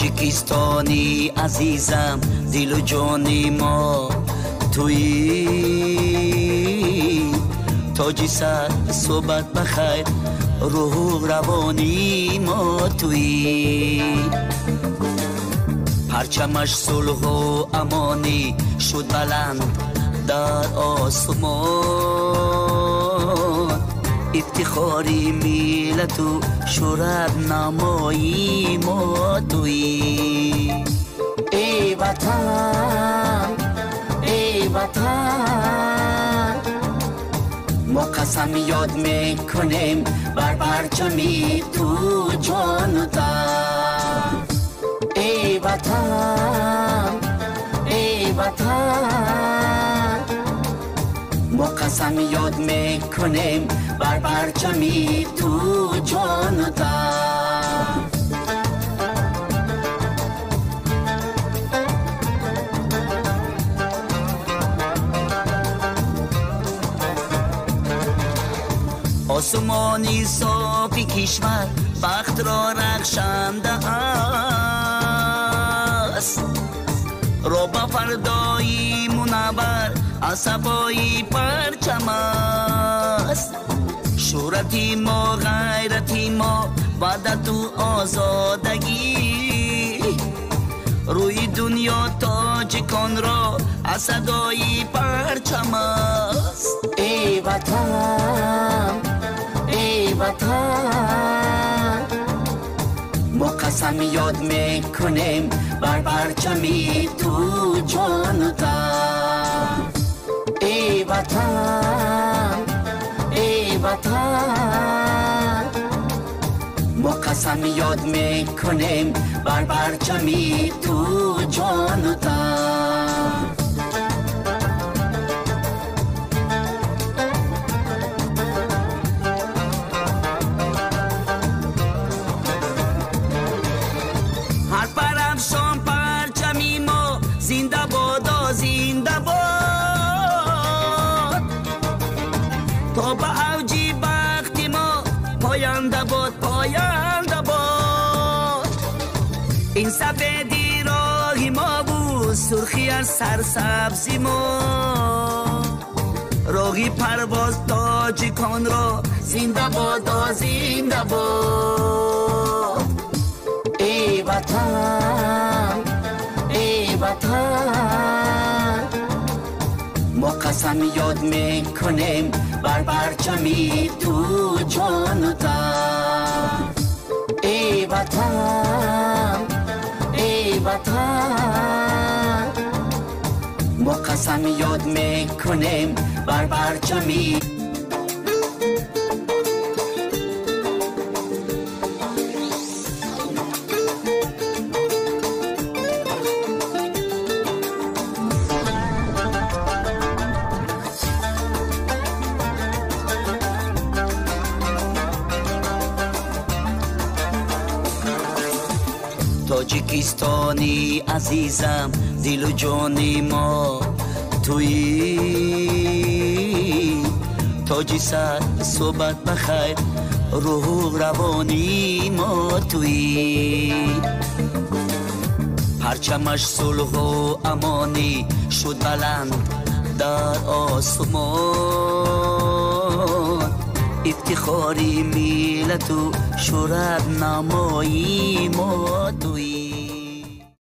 تاجیکستانی عزیزم، دل و جانی ما تویی. تاجی سر صحبت بخیر، روح و روانی ما تویی. پرچمش صلح و امانی شد بلند در آسمان. افتخاری ملت و شهرت نمایی ما تویی. ای وطن ای وطن، ما قسم یاد میکنیم بر پرچمی تو جان و تن. ای وطن ای وطن، ما قسم یاد میکنیم بر پرچمی تو جان و تن. آسمانی صافی کشور بخت را رخشنده است. رو به فردایی منور عصبایی پرچم است. شهرتی ما غیرتی ما وحدت و آزادگی. روی دنیا تاجیکان را صدای پرچم است. ای وطن ای وطن، ما قسم یاد میکنیم بر پرچمی تو جان و تن. ای وطن ای وطن، ما قسم یاد میکنیم بر پرچمی تو جان و تن. هر پرافشان پرچمی ما زنده باد زنده باد. تا به اوجی بخت ما پاینده باد پاینده باد. این سفیدی راه ما بود، سرخی از سرسبزی ما. راهی پرواز تاجیکان را زنده باد زنده باد. ای وطن ای وطن، ما قسم یاد میکنیم بر پرچمی تو جان و تن. ای وطن ای وطن، ما قسم یاد میکنیم بر پرچمی. تاجیکستانی عزیزم، دل و جانی ما تویی. تاجی سر صحبت بخیر، روح و روانی ما تویی. پرچمش صلح و امانی شد بلند در آسمان. افتخاری ملت و شهرت نمایی ما تویی.